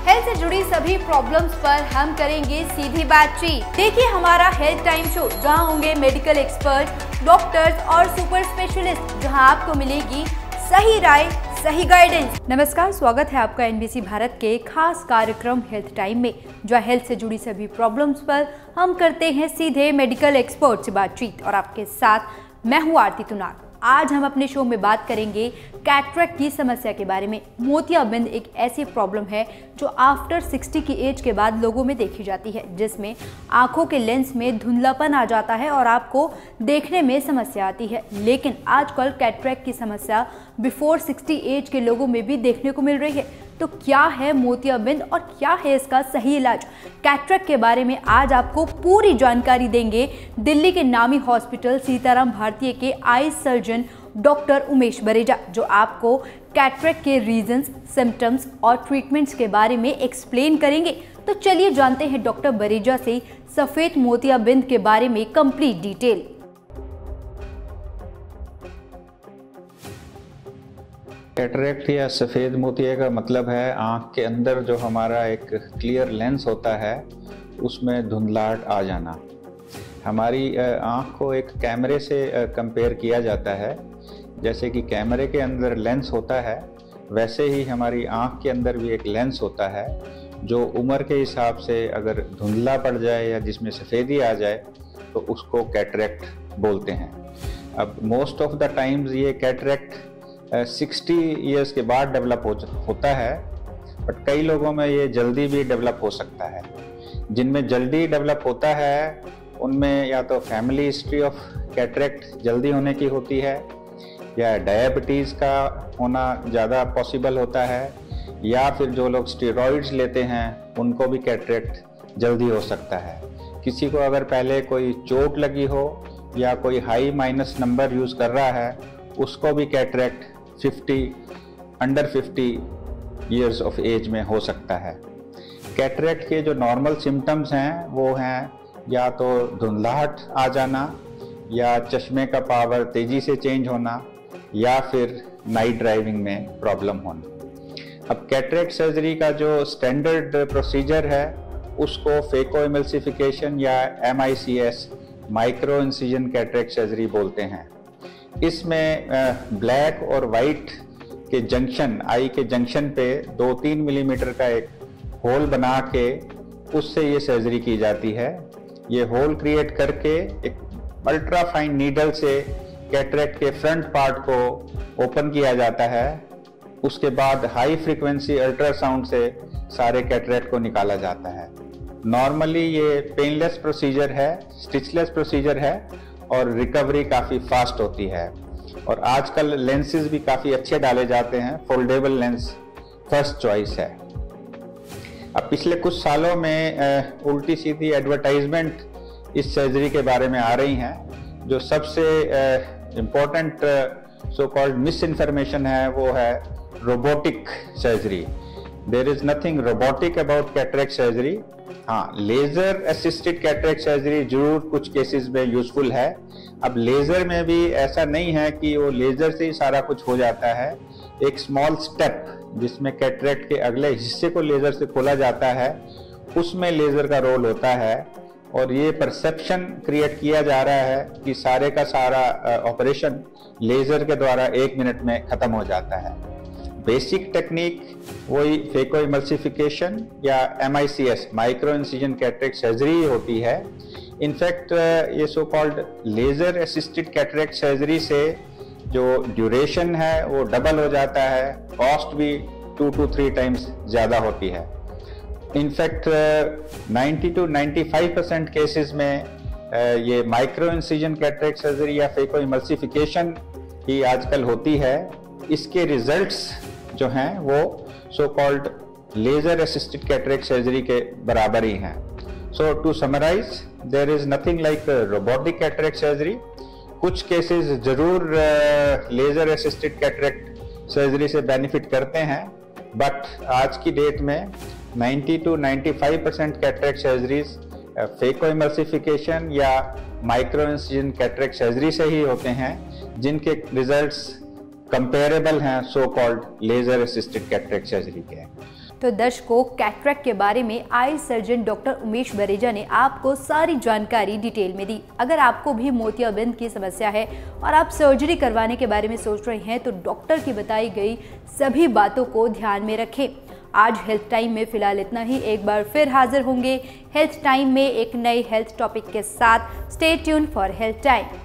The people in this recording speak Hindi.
हेल्थ से जुड़ी सभी प्रॉब्लम्स पर हम करेंगे सीधी बातचीत। देखिए हमारा हेल्थ टाइम शो, जहां होंगे मेडिकल एक्सपर्ट, डॉक्टर्स और सुपर स्पेशलिस्ट, जहां आपको मिलेगी सही राय, सही गाइडेंस। नमस्कार, स्वागत है आपका एनबीसी भारत के खास कार्यक्रम हेल्थ टाइम में, जो हेल्थ से जुड़ी सभी प्रॉब्लम्स पर हम करते हैं सीधे मेडिकल एक्सपर्ट से बातचीत। और आपके साथ मैं हूँ आरती तुनाग। आज हम अपने शो में बात करेंगे कैटरेक्ट की समस्या के बारे में। मोतियाबिंद एक ऐसी प्रॉब्लम है जो आफ्टर 60 की एज के बाद लोगों में देखी जाती है, जिसमें आंखों के लेंस में धुंधलापन आ जाता है और आपको देखने में समस्या आती है। लेकिन आजकल कैटरेक्ट की समस्या बिफोर 60 एज के लोगों में भी देखने को मिल रही है। तो क्या है मोतियाबिंद और क्या है इसका सही इलाज? कैटरेक्ट के बारे में आज आपको पूरी जानकारी देंगे दिल्ली के नामी हॉस्पिटल सीताराम भारतीय के eye surgeon doctor Umesh Bareja, जो आपको कैटरेक्ट के रीजंस, सिम्टम्स और ट्रीटमेंट्स के बारे में एक्सप्लेन करेंगे। तो चलिए जानते हैं डॉक्टर बरेजा से सफेद मोतियाबिंद के बारे में कंप्लीट डिटेल। कैटरेक्ट या सफ़ेद मोतिया का मतलब है आँख के अंदर जो हमारा एक क्लियर लेंस होता है उसमें धुंधलाहट आ जाना। हमारी आँख को एक कैमरे से कंपेयर किया जाता है। जैसे कि कैमरे के अंदर लेंस होता है, वैसे ही हमारी आँख के अंदर भी एक लेंस होता है जो उम्र के हिसाब से अगर धुंधला पड़ जाए या जिसमें सफ़ेदी आ जाए तो उसको कैटरेक्ट बोलते हैं। अब मोस्ट ऑफ द टाइम्स ये कैटरेक्ट 60 ईयर्स के बाद डेवलप होता है, बट कई लोगों में ये जल्दी भी डेवलप हो सकता है। जिनमें जल्दी डेवलप होता है उनमें या तो फैमिली हिस्ट्री ऑफ कैटरेक्ट जल्दी होने की होती है, या डायबिटीज़ का होना ज़्यादा पॉसिबल होता है, या फिर जो लोग स्टेरॉइड्स लेते हैं उनको भी कैटरेक्ट जल्दी हो सकता है। किसी को अगर पहले कोई चोट लगी हो या कोई हाई माइनस नंबर यूज़ कर रहा है उसको भी cataract under 50 years of age में हो सकता है। कैटरेक्ट के जो नॉर्मल सिम्टम्स हैं वो हैं या तो धुंधलाहट आ जाना, या चश्मे का पावर तेज़ी से चेंज होना, या फिर नाइट ड्राइविंग में प्रॉब्लम होना। अब कैटरेक्ट सर्जरी का जो स्टैंडर्ड प्रोसीजर है उसको फेको एमल्सिफिकेशन या MICS, micro incision cataract surgery बोलते हैं। इसमें ब्लैक और वाइट के जंक्शन, आई के जंक्शन पे 2-3 मिलीमीटर का एक होल बना के उससे ये सर्जरी की जाती है। ये होल क्रिएट करके एक अल्ट्रा फाइन नीडल से कैटरेक्ट के फ्रंट पार्ट को ओपन किया जाता है। उसके बाद हाई फ्रीक्वेंसी अल्ट्रासाउंड से सारे कैटरेक्ट को निकाला जाता है। नॉर्मली ये पेनलेस प्रोसीजर है, स्टिचलेस प्रोसीजर है और रिकवरी काफ़ी फास्ट होती है। और आजकल लेंसेज भी काफ़ी अच्छे डाले जाते हैं, फोल्डेबल लेंस फर्स्ट चॉइस है। अब पिछले कुछ सालों में उल्टी सीधी एडवर्टाइजमेंट इस सर्जरी के बारे में आ रही हैं। जो सबसे important so called misinformation है वो है robotic surgery. There is nothing robotic about cataract surgery. हाँ, लेज़र असिस्टेड कैटरेक्ट सर्जरी जरूर कुछ केसेस में यूजफुल है। अब लेज़र में भी ऐसा नहीं है कि वो लेज़र से ही सारा कुछ हो जाता है। एक स्मॉल स्टेप जिसमें कैटरेक्ट के अगले हिस्से को लेज़र से खोला जाता है, उसमें लेज़र का रोल होता है। और ये परसेप्शन क्रिएट किया जा रहा है कि सारे का सारा ऑपरेशन लेज़र के द्वारा 1 मिनट में ख़त्म हो जाता है। बेसिक टेक्निक वही फेको इमल्सिफिकेशन या MICS, micro incision cataract surgery होती है। इनफैक्ट ये सो called laser assisted cataract surgery से जो ड्यूरेशन है वो डबल हो जाता है, कॉस्ट भी 2 to 3 टाइम्स ज़्यादा होती है। इनफैक्ट 90 to 95% केसेस में ये माइक्रो इंसिजन कैटरेक्ट सर्जरी या फेको इमल्सिफिकेशन ही आजकल होती है। इसके रिजल्ट्स जो हैं वो so called laser assisted cataract surgery के बराबर ही हैं। So to summarize, there is nothing like robotic cataract surgery. कुछ केसेस जरूर लेज़र असिस्टेड कैटरेक्ट सर्जरी से बेनिफिट करते हैं, बट आज की डेट में 90 to 95% cataract surgeries phaco emulsification या माइक्रो इंसिजन कैटरेक्ट सर्जरी से ही होते हैं, जिनके रिजल्ट्स कंपेरेबल हैं so called laser assisted cataract surgery के। तो दर्शकों, कैटरेक्ट के बारे में eye surgeon doctor Umesh Bareja ने आपको सारी जानकारी डिटेल में दी। अगर आपको भी मोतियाबिंद की समस्या है और आप सर्जरी करवाने के बारे में सोच रहे हैं तो डॉक्टर की बताई गई सभी बातों को ध्यान में रखें। आज हेल्थ टाइम में फिलहाल इतना ही। एक बार फिर हाजिर होंगे हेल्थ टाइम में एक नए हेल्थ टॉपिक के साथ। Stay tune for health time.